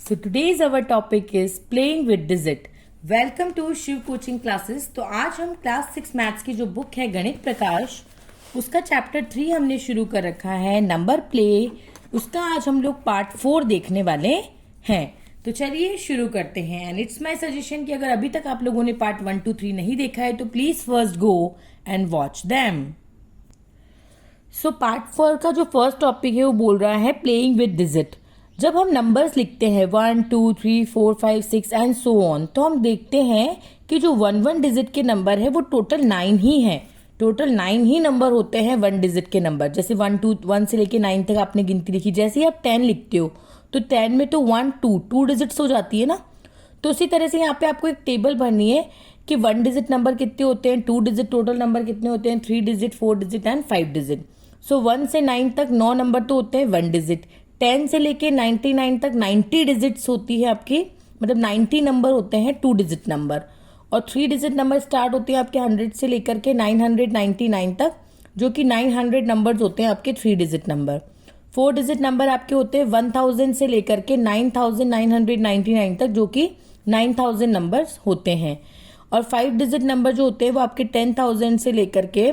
So today's our topic is playing with digit. Welcome to Shiv coaching classes. तो आज हम class 6 maths की जो बुक है गणित प्रकाश, उसका चैप्टर 3 हमने शुरू कर रखा है नंबर प्ले। उसका आज हम लोग पार्ट 4 देखने वाले हैं। तो चलिए शुरू करते हैं। एंड इट्स माय सजेशन कि अगर अभी तक आप लोगों ने पार्ट 1 2 3 नहीं देखा है तो please first go and watch them. So part 4 का जो फर्स्ट टॉपिक है वो बोल रहा है प्लेइंग विद डिजिट। जब हम नंबर्स लिखते हैं 1 2 3 4 5 6 एंड सो ऑन, तो हम देखते हैं कि जो 1 डिजिट के नंबर है वो टोटल 9 ही है। टोटल 9 ही नंबर होते हैं 1 डिजिट के नंबर। जैसे 1 से लेके 9 तक आपने गिनती लिखी। जैसे ही आप 10 लिखते हो तो 10 में तो 1 2 डिजिट्स हो जाती है ना। तो उसी तरह से यहाँ पे आपको एक टेबल भरनी है कि 1 डिजिट नंबर कितने होते हैं, 2 डिजिट टोटल नंबर कितने होते हैं, 3 डिजिट 4 डिजिट एंड 5 डिजिट। सो 1 से 9 तक 9 नंबर तो होते हैं 1 डिजिट। 10 से लेके 99 तक 90 डिजिट्स होती है आपकी, मतलब 90 नंबर होते हैं 2 डिजिट नंबर। और 3 डिजिट नंबर स्टार्ट होते हैं आपके 100 से लेकर के 999 तक, जो कि 900 नंबर्स होते हैं आपके 3 डिजिट नंबर। 4 डिजिट नंबर आपके होते हैं 1000 से लेकर के 9999 तक, जो कि 9000 नंबर्स होते हैं। और 5 डिजिट नंबर जो होते हैं वो आपके 10,000 से लेकर के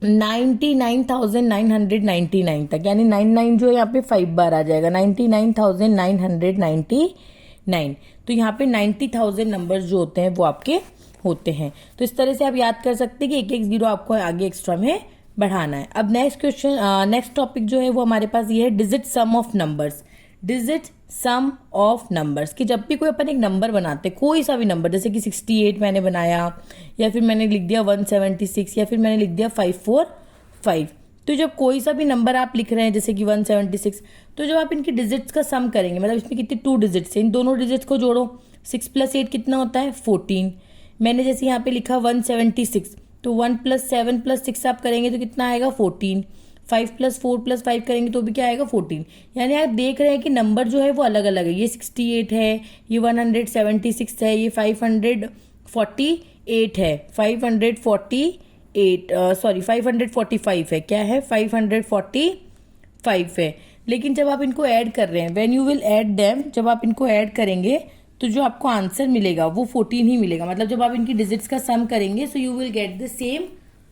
99,999 तक, यानी 99 जो है यहाँ पे 5 बार आ जाएगा, 99,999। तो यहाँ पे 90,000 नंबर्स जो होते हैं वो आपके होते हैं। तो इस तरह से आप याद कर सकते हैं कि एक एक जीरो आपको आगे एक्स्ट्रा में बढ़ाना है। अब नेक्स्ट टॉपिक जो है वो हमारे पास ये है digit sum of numbers. Digit sum of numbers कि जब भी कोई अपन एक नंबर बनाते, कोई सा भी नंबर, जैसे कि 68 मैंने बनाया, या फिर मैंने लिख दिया 176, या फिर मैंने लिख दिया 545। तो जब कोई सा भी नंबर आप लिख रहे हैं जैसे कि 176, तो जब आप इनकी डिजिट्स का सम करेंगे, मतलब इसमें कितनी 2 डिजिट्स है, इन दोनों डिजिट्स को जोड़ो। 6 + 8 कितना होता है 14। मैंने जैसे यहाँ पे लिखा 176, तो 1 + 7 + 6 आप करेंगे तो कितना आएगा 14। 5 + 4 + 5 करेंगे तो भी क्या आएगा 14। यानी आप देख रहे हैं कि नंबर जो है वो अलग अलग है। ये 68 है, ये 176 है, ये 548 है, 545 है, क्या है 545 है। लेकिन जब आप इनको ऐड कर रहे हैं, when you will add them, जब आप इनको ऐड करेंगे तो जो आपको आंसर मिलेगा वो 14 ही मिलेगा। मतलब जब आप इनकी डिजिट्स का सम करेंगे so you will get the same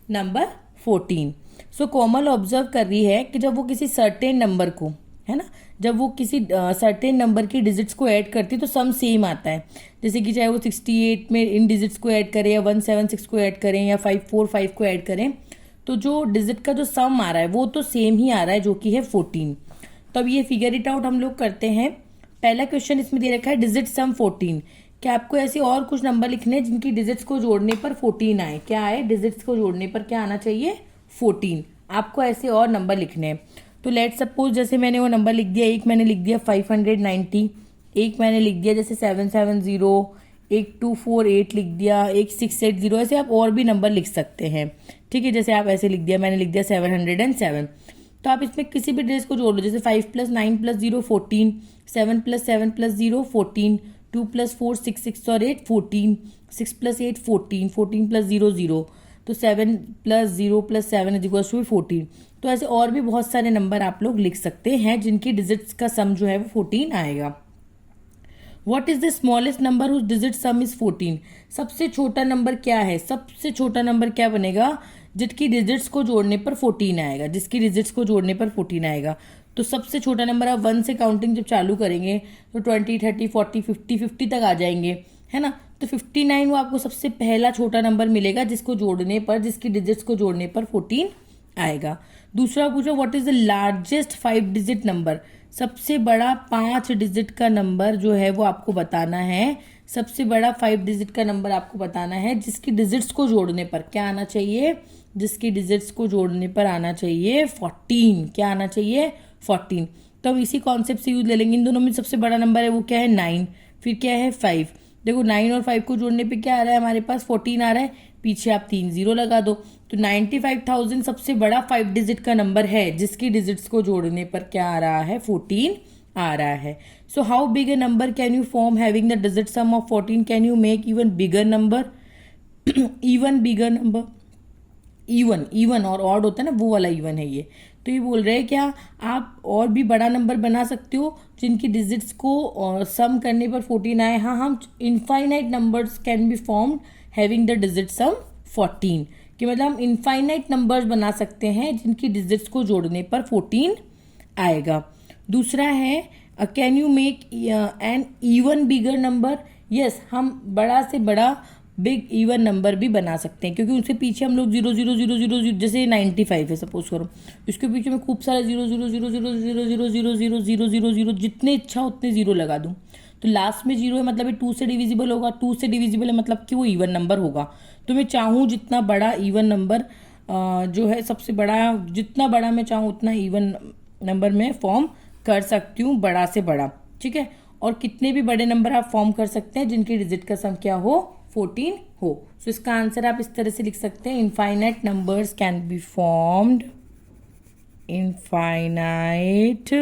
number 14। So Komal observe कर रही है कि जब वो किसी सर्टेन नंबर को, है ना, जब वो किसी सर्टेन नंबर की डिजिट्स को ऐड करती है तो सम सेम आता है। जैसे कि चाहे वो 68 में इन डिजिट्स को ऐड करें, या 176 को ऐड करें, या 545 को ऐड करें, तो जो डिजिट का जो सम आ रहा है वो तो सेम ही आ रहा है, जो कि है 14। तो अब ये फिगर इट आउट हम लोग करते हैं। पहला क्वेश्चन इसमें दे रखा है डिजिट सम 14। क्या आपको ऐसे और कुछ नंबर लिखने हैं जिनकी डिजिट्स को जोड़ने पर 14 आए? क्या आए? डिजिट्स को जोड़ने पर क्या आना चाहिए 14। आपको ऐसे और नंबर लिखने हैं। तो लेट सपोज जैसे मैंने वो नंबर लिख दिया, एक मैंने लिख दिया 590, एक मैंने लिख दिया जैसे 770, एक 248 लिख दिया, एक 680। ऐसे आप और भी नंबर लिख सकते हैं, ठीक है। जैसे आप ऐसे लिख दिया, मैंने लिख दिया 707। तो आप इसमें किसी भी डिजिट को जोड़ लो, जैसे 5 + 9 + 0 14, 7 + 7 + 0 14, 2 + 4 6 6 और 8 14, 6 + 8 14, 14 + 0 0, तो 7 + 0 + 7 = 14। तो ऐसे और भी बहुत सारे नंबर आप लोग लिख सकते हैं जिनकी डिजिट्स का सम जो है वो 14 आएगा। What is the smallest number whose digit sum is 14? सबसे छोटा नंबर क्या है? सबसे छोटा नंबर क्या बनेगा जिसकी डिजिट्स को जोड़ने पर 14 आएगा, जिसकी डिजिट्स को जोड़ने पर 14 आएगा। तो सबसे छोटा नंबर आप 1 से काउंटिंग जब चालू करेंगे तो 20 30 40 50 तक आ जाएंगे, है ना। तो 59 वो आपको सबसे पहला छोटा नंबर मिलेगा जिसको जोड़ने पर, जिसकी डिजिट्स को जोड़ने पर 14 आएगा। दूसरा पूछो what is the largest 5 digit number? सबसे बड़ा 5 डिजिट का नंबर जो है वो आपको बताना है। सबसे बड़ा 5 डिजिट का नंबर आपको बताना है जिसकी डिजिट्स को जोड़ने पर क्या आना चाहिए? जिसकी डिजिट्स को जोड़ने पर आना चाहिए 14। क्या आना चाहिए 14। तो अब इसी कॉन्सेप्ट से यूज ले लेंगे। इन दोनों में सबसे बड़ा नंबर है वो क्या है 9, फिर क्या है 5। देखो 9 और 5 को जोड़ने पे क्या आ रहा है हमारे पास 14 आ रहा है, पीछे आप 3 0 लगा दो। तो 95,000 सबसे बड़ा 5 डिजिट का नंबर है जिसकी डिजिट्स को जोड़ने पर क्या आ रहा है 14 आ रहा है। So how big A number can you form having the digit sum of 14? Can you make even bigger number? Even bigger number even, even और ऑड होता है ना, वो वाला इवन है ये। तो ये बोल रहे हैं क्या आप और भी बड़ा नंबर बना सकते हो जिनकी डिजिट्स को सम करने पर 14 आए। हाँ, हम infinite numbers can be formed having the digit सम 14, कि मतलब हम इनफाइनाइट नंबर्स बना सकते हैं जिनकी डिजिट्स को जोड़ने पर 14 आएगा। दूसरा है can you make an even bigger number. Yes, हम बड़ा से बड़ा बिग इवन नंबर भी बना सकते हैं, क्योंकि उसके पीछे हम लोग 0 जैसे 95 है सपोज करो, इसके पीछे मैं खूब सारा 0 जितने इच्छा उतने जीरो लगा दूं, तो लास्ट में जीरो है मतलब ये 2 से डिविजिबल होगा, 2 से डिविजिबल है मतलब कि वो इवन नंबर होगा। तो मैं चाहूँ जितना बड़ा इवन नंबर जो है सबसे बड़ा, जितना बड़ा मैं चाहूँ उतना इवन नंबर में फॉर्म कर सकती हूँ, बड़ा से बड़ा, ठीक है। और कितने भी बड़े नंबर आप फॉर्म कर सकते हैं जिनकी डिजिट का सम क्या हो, 14 हो। सो इसका आंसर आप इस तरह से लिख सकते हैं, infinite numbers can be formed, infinite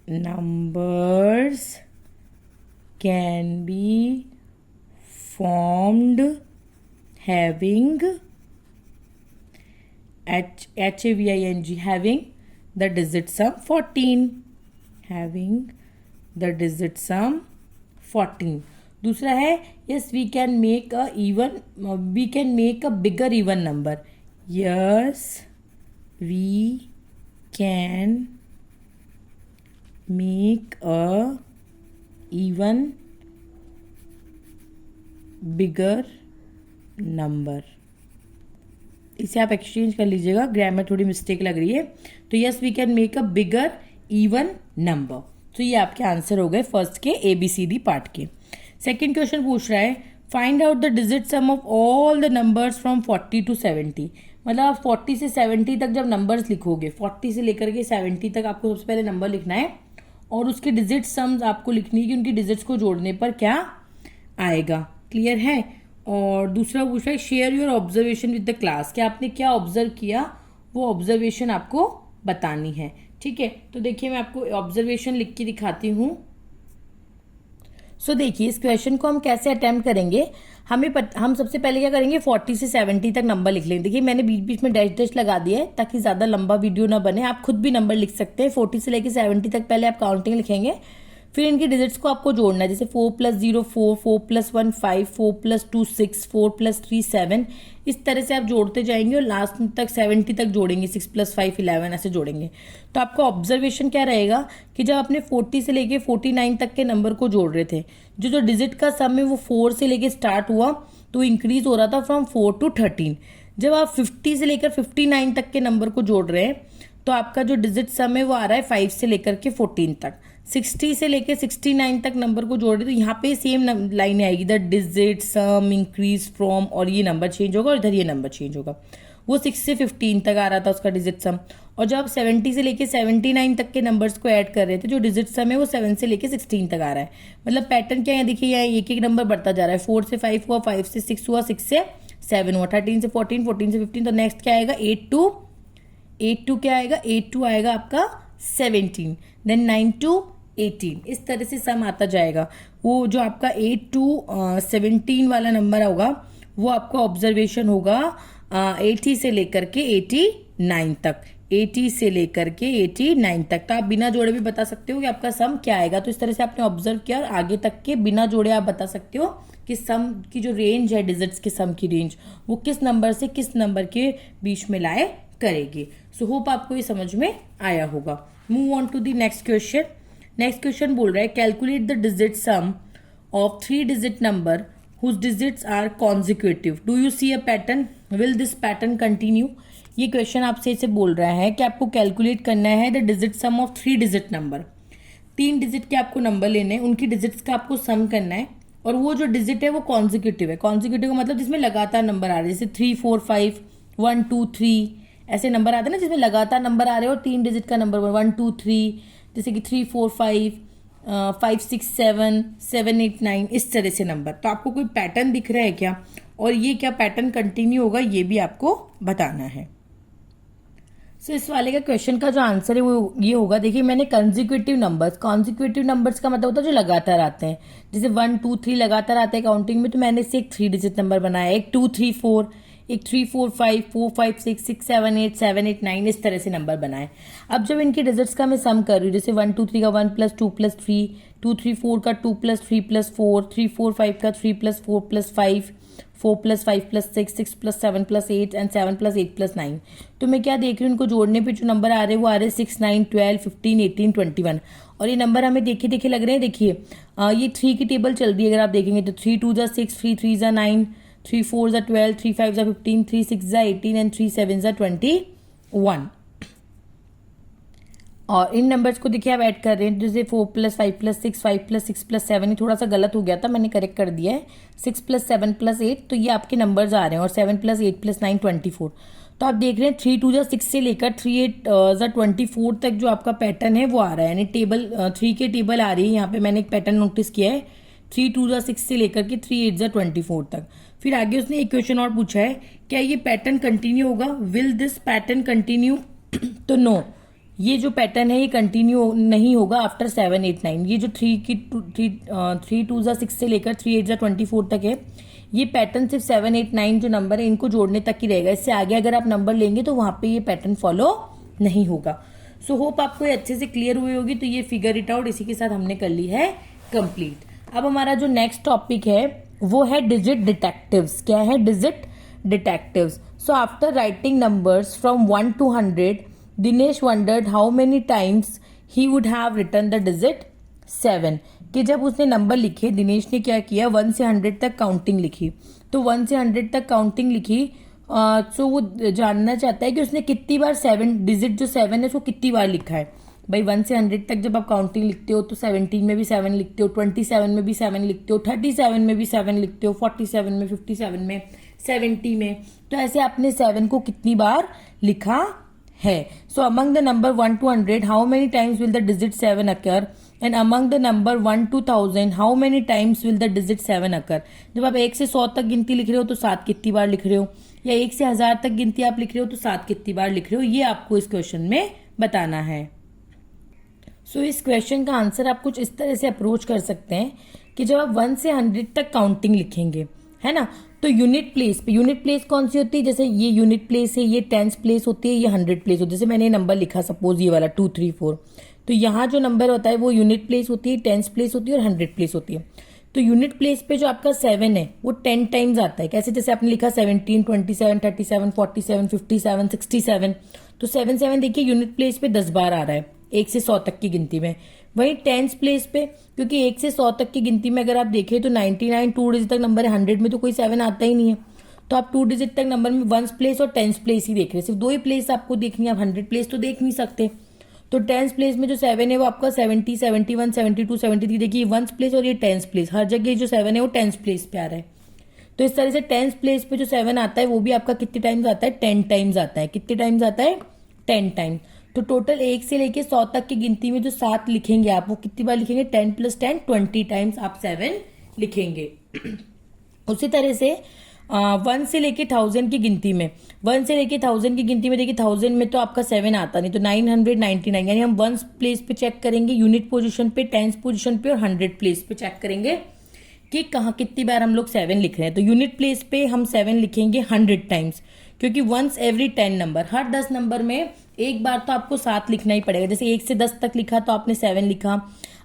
numbers can be formed having HAVING having the digit sum 14, having the digit sum 14। दूसरा है yes we can make a even, we can make a bigger even number। yes we can make a even bigger number। इसे आप exchange कर लीजिएगा, grammar थोड़ी mistake लग रही है। तो yes we can make a bigger even number. तो ये आपके आंसर हो गए फर्स्ट के ABCD पार्ट के। सेकंड क्वेश्चन पूछ रहा है find out the digit sum of all the numbers from 40 to 70। मतलब आप 40 से 70 तक जब नंबर्स लिखोगे, 40 से लेकर के 70 तक आपको सबसे पहले नंबर लिखना है और उसके डिजिट सम्स आपको लिखनी है कि उनकी डिजिट्स को जोड़ने पर क्या आएगा। क्लियर है। और दूसरा पूछ रहा है share your observation with the class, कि आपने क्या ऑब्जर्व किया वो ऑब्जर्वेशन आपको बतानी है, ठीक है। तो देखिए मैं आपको ऑब्जर्वेशन लिख के दिखाती हूँ। सो देखिए इस क्वेश्चन को हम कैसे अटेम्प्ट करेंगे, हम सबसे पहले क्या करेंगे 40 से 70 तक नंबर लिख लेंगे। देखिए मैंने बीच बीच में डैश डैश लगा दिया है ताकि ज़्यादा लंबा वीडियो ना बने, आप खुद भी नंबर लिख सकते हैं। 40 से लेकर 70 तक पहले आप काउंटिंग लिखेंगे, फिर इनकी डिजिट्स को आपको जोड़ना है, जैसे 4 + 0 4, 4 + 1 5, 4 + 2 6, 4 + 3 7। इस तरह से आप जोड़ते जाएंगे और लास्ट तक 70 तक जोड़ेंगे, 6 + 5 11 ऐसे जोड़ेंगे। तो आपका ऑब्जर्वेशन क्या रहेगा कि जब आपने 40 से लेके 49 तक के नंबर को जोड़ रहे थे, जो डिजिट का सम है वो 4 से लेके स्टार्ट हुआ तो इंक्रीज हो रहा था फ्रॉम 4 to 13। जब आप 50 से लेकर 59 तक के नंबर को जोड़ रहे हैं तो आपका जो डिजिट सम है वो आ रहा है 5 से लेकर के 14 तक। 60 से लेकर 69 तक नंबर को जोड़ रहे तो यहाँ पे सेम लाइन आएगी, the digit some increase from, और ये नंबर चेंज होगा और इधर ये नंबर चेंज होगा। वो 6 से 15 तक आ रहा था उसका डिजिट सम, और जब आप 70 से लेके 79 तक के नंबर्स को ऐड कर रहे थे जो डिजिट सम है वो 7 से लेके 16 तक आ रहा है। मतलब पैटर्न क्या है देखिए, यहाँ एक एक नंबर बढ़ता जा रहा है। 4 से 5 हुआ, 5 से 6 हुआ, 6 से 7 हुआ, 13 से 14, 14 से 15। तो नेक्स्ट क्या आएगा 8 to क्या आएगा 8 to आएगा आपका 17, देन 9 to 18। इस तरह से सम आता जाएगा। वो जो आपका 8 to 17 वाला नंबर होगा वो आपका ऑब्जर्वेशन होगा 80 से लेकर के 89 तक, 80 से लेकर के 89 तक। तो आप बिना जोड़े भी बता सकते हो कि आपका सम क्या आएगा। तो इस तरह से आपने ऑब्जर्व किया और आगे तक के बिना जोड़े आप बता सकते हो कि सम की जो रेंज है, डिजिट्स के सम की रेंज, वो किस नंबर से किस नंबर के बीच में लाए करेगी। सो होप आपको ये समझ में आया होगा। Move on to the next question. Next question बोल रहा है calculate the digit sum of 3 digit number whose digits are consecutive, do you see a pattern, will this pattern continue. ये क्वेश्चन आपसे इसे बोल रहा है कि आपको कैलकुलेट करना है the digit sum of 3 digit number. 3 digit के आपको नंबर लेने हैं, उनकी डिजिट्स का आपको सम करना है, और वो जो डिजिट है वो कॉन्जिक्यूटिव है। कॉन्जिक्यूटिव का मतलब जिसमें लगातार नंबर आ रहे हैं, जैसे 3 4 5 1 2 3 ऐसे नंबर आते हैं ना, जिसमें लगातार नंबर आ रहे हैं और 3 डिजिट का नंबर 1 2 3, जैसे कि 3 4 5 5 6 7 7 8 9, इस तरह से नंबर। तो आपको कोई पैटर्न दिख रहा है क्या, और ये क्या पैटर्न कंटिन्यू होगा ये भी आपको बताना है। सो इस वाले का क्वेश्चन का जो आंसर है वो ये होगा। देखिए मैंने कंजिक्यूटिव नंबर्स, कॉन्जिक्यूटिव नंबर्स का मतलब होता है जो लगातार आते हैं, जैसे 1 2 3 लगातार आते हैं काउंटिंग में, तो मैंने इससे एक 3 डिजिट नंबर बनाया, एक 2 3 4, एक 3 4 5 4 5 6 6 7 8 7 8 9 इस तरह से नंबर बनाए। अब जब इनके डिजिट्स का मैं सम कर रही हूँ, जैसे 1 2 3 का 1 + 2 + 3, 2 3 4 का 2 + 3 + 4, 3 4 5 का 3 + 4 + 5, 4 + 5 + 6, 6 + 7 + 8 एंड 7 + 8 + 9। तो मैं क्या देख रही हूँ, इनको जोड़ने पे जो नंबर आ रहे हैं वो आ रहे हैं 6 9 12 15 18 21। और ये नंबर हमें देखे देखे लग रहे हैं। देखिए ये 3 की टेबल चल रही है, अगर आप देखेंगे तो 3 2 = 6, 3 3 = 9, 3 4 = 12, 3 5 = 15, 3 6 = 18 एंड 3 7 = 21। और इन नंबर्स को देखिए आप ऐड कर रहे हैं, जैसे 4 + 5 + 6, 5 + 6 + 7, ये थोड़ा सा गलत हो गया था, मैंने करेक्ट कर दिया है। 6 + 7 + 8, तो ये आपके नंबर्स आ रहे हैं। और 7 + 8 + 9 24। तो आप देख रहे हैं 3 2 = 6 से लेकर 3 8 = 24 तक जो आपका पैटर्न है वो आ रहा है, यानी टेबल 3 के टेबल आ रही है। यहाँ पे मैंने एक पैटर्न नोटिस किया है, 3 2 = 6 से लेकर के 3 8 = 24 तक। फिर आगे उसने एक क्वेश्चन और पूछा है, क्या ये पैटर्न कंटिन्यू होगा, विल दिस पैटर्न कंटिन्यू? तो नो, ये जो पैटर्न है ये कंटिन्यू नहीं होगा आफ्टर 7 8 9। ये जो 3 2 = 6 से लेकर 3 8 = 24 तक है, ये पैटर्न सिर्फ 7 8 9 जो नंबर है इनको जोड़ने तक ही रहेगा। इससे आगे अगर आप नंबर लेंगे तो वहां पे ये पैटर्न फॉलो नहीं होगा। सो होप आपको ये अच्छे से क्लियर हुई होगी। तो ये फिगर इट आउट इसी के साथ हमने कर ली है कंप्लीट। अब हमारा जो नेक्स्ट टॉपिक है वो है डिजिट डिटेक्टिव्स। क्या है? Digit detectives. So after writing numbers from 1 to 100, Dinesh wondered how many times he would have written the digit 7। कि जब उसने नंबर लिखे, दिनेश ने क्या किया, 1 से 100 तक काउंटिंग लिखी। तो 1 से 100 तक काउंटिंग लिखी, तो वो जानना चाहता है कि उसने कितनी बार 7 डिजिट जो 7 है उसको कितनी बार लिखा है। भाई 1 से 100 तक जब आप काउंटिंग लिखते हो तो 17 में भी 7 लिखते हो, 27 में भी 7 लिखते हो, 37 में भी 7 लिखते हो, 47 में, 57 में, 70 में। तो ऐसे आपने 7 को कितनी बार लिखा है। सो among the number 1 to 100 how many times will the digit 7 occur, and among the number 1 to 1000 how many times will the digit 7 अकर। जब आप 1 से 100 तक गिनती लिख रहे हो तो 7 कितनी बार लिख रहे हो, या 1 से 1000 तक गिनती आप लिख रहे हो तो 7 कितनी बार लिख रहे हो, ये आपको इस क्वेश्चन में बताना है। सो इस क्वेश्चन का आंसर आप कुछ इस तरह से अप्रोच कर सकते हैं कि जब आप 1 से 100 तक काउंटिंग लिखेंगे, है ना, तो यूनिट प्लेस पे, यूनिट प्लेस कौन सी होती है, जैसे ये यूनिट प्लेस है, ये टेंस प्लेस होती है, ये 100 प्लेस होती है। जैसे मैंने नंबर लिखा सपोज ये वाला 2 3 4, तो यहाँ जो नंबर होता है वो यूनिट प्लेस होती है, टेंस प्लेस होती है और 100 प्लेस होती है। तो यूनिट प्लेस पे जो आपका 7 है वो 10 टाइम्स आता है। कैसे? जैसे आपने लिखा 17 27 37 47 57 67, तो 7 7 देखिए यूनिट प्लेस पे 10 बार आ रहा है 1 से 100 तक की गिनती में। वहीं टेंस प्लेस पे, क्योंकि 1 से 100 तक की गिनती में अगर आप देखें तो 99 2 डिजिट तक नंबर है, 100 में तो कोई 7 आता ही नहीं है। तो आप 2 डिजिट तक नंबर में 1 प्लेस और 10 प्लेस ही देख रहे हैं, सिर्फ 2 ही प्लेस आपको देखनी है, आप 100 प्लेस तो देख नहीं सकते। तो 10 प्लेस में जो 7 है वो आपका 70 71 72 73, देखिए 1 प्लेस और ये 10 प्लेस, हर जगह जो 7 है वो 10 प्लेस पे आ रहा है। तो इस तरह से 10 प्लेस पे जो 7 आता है वो भी आपका कितने टाइम्स आता है, 10 टाइम्स आता है। कितने टाइम्स आता है? 10 टाइम्स। तो टोटल 1 से लेके 100 तक की गिनती में जो 7 लिखेंगे आप, वो कितनी बार लिखेंगे? 10 + 10 20 टाइम्स आप 7 लिखेंगे। उसी तरह से 1 से लेके 1000 की गिनती में, 1 से लेके 1000 की गिनती में देखिए 1000 में तो आपका 7 आता नहीं, तो 999, यानी हम 1 प्लेस पे चेक करेंगे यूनिट पोजीशन पे, 10 पोजीशन पे और 100 प्लेस पे चेक करेंगे कि कहाँ कितनी बार हम लोग 7 लिख रहे हैं। तो यूनिट प्लेस पे हम 7 लिखेंगे 100 टाइम्स, क्योंकि वंस एवरी 10 नंबर, हर 10 नंबर में एक बार तो आपको 7 लिखना ही पड़ेगा। जैसे 1 से 10 तक लिखा तो आपने 7 लिखा,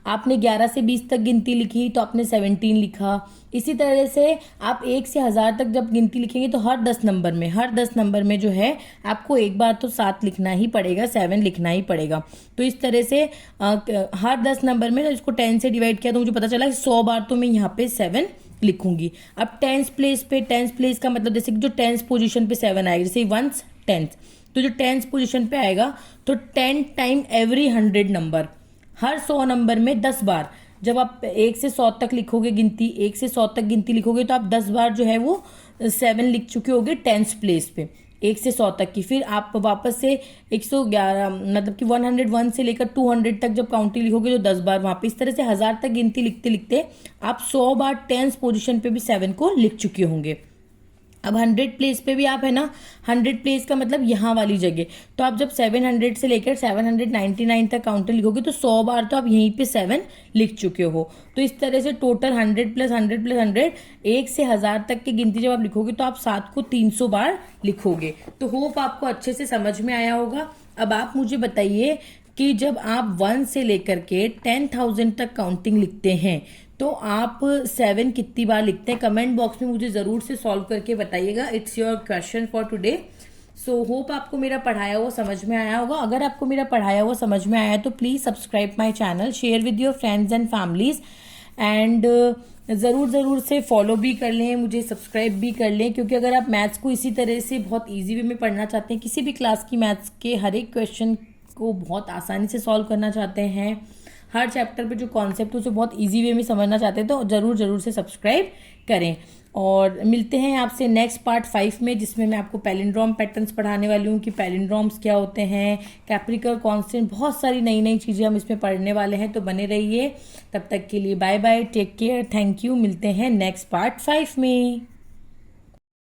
आपने 11 से 20 तक गिनती लिखी तो आपने 17 लिखा। इसी तरह से आप 1 से 1000 तक जब गिनती लिखेंगे तो हर 10 नंबर में जो है आपको एक बार तो 7 लिखना ही पड़ेगा, 7 लिखना ही पड़ेगा। तो इस तरह से हर 10 नंबर में इसको 10 से डिवाइड किया तो मुझे पता चला 100 बार तो मैं यहाँ पे 7 लिखूंगी। अब टेंस प्लेस का मतलब जैसे कि जो टेंस पोजीशन पे 7 आएगा, जैसे 1 टेंस, तो जो टेंस पोजीशन पे आएगा तो 10 टाइम एवरी 100 नंबर, हर 100 नंबर में 10 बार। जब आप 1 से 100 तक लिखोगे गिनती, 1 से 100 तक गिनती लिखोगे तो आप 10 बार जो है वो 7 लिख चुके होगे टेंस प्लेस पे 1 से 100 तक की। फिर आप वापस से 111 मतलब कि 101 से लेकर 200 तक जब काउंटिंग लिखोगे तो 10 बार वहां पे। इस तरह से 1000 तक गिनती लिखते लिखते आप 100 बार टेंस पोजीशन पे भी 7 को लिख चुके होंगे। अब 100 प्लेस पे भी आप है ना, 100 प्लेस का मतलब यहाँ वाली जगह, तो आप जब 700 से लेकर 799 तक काउंटर लिखोगे तो 100 बार तो आप यहीं पे 7 लिख चुके हो। तो इस तरह से टोटल 100 प्लस 100 प्लस 100, 1 से 1000 तक की गिनती जब आप लिखोगे तो आप 7 को 300 बार लिखोगे। तो होप आपको अच्छे से समझ में आया होगा। अब आप मुझे बताइए कि जब आप 1 से लेकर के 10,000 तक काउंटिंग लिखते हैं तो आप 7 कितनी बार लिखते हैं? कमेंट बॉक्स में मुझे ज़रूर से सॉल्व करके बताइएगा। It's your question for today. So hope आपको मेरा पढ़ाया हुआ समझ में आया होगा। अगर आपको मेरा पढ़ाया हुआ समझ में आया है तो please subscribe my channel, share with your friends and families, and ज़रूर से फॉलो भी कर लें, मुझे सब्सक्राइब भी कर लें, क्योंकि अगर आप मैथ्स को इसी तरह से बहुत ईजी वे में पढ़ना चाहते हैं, किसी भी क्लास की मैथ्स के हर एक क्वेश्चन को बहुत आसानी से सॉल्व करना चाहते हैं, हर चैप्टर पे जो कॉन्सेप्ट है उसे बहुत इजी वे में समझना चाहते हैं, तो ज़रूर से सब्सक्राइब करें। और मिलते हैं आपसे नेक्स्ट पार्ट 5 में, जिसमें मैं आपको पैलिंड्रोम पैटर्न्स पढ़ाने वाली हूँ कि पैलिंड्रोम्स क्या होते हैं, कैप्रिकल कांस्टेंट, बहुत सारी नई चीज़ें हम इसमें पढ़ने वाले हैं। तो बने रहिए। तब तक के लिए bye bye, take care, thank you. मिलते हैं नेक्स्ट पार्ट 5 में।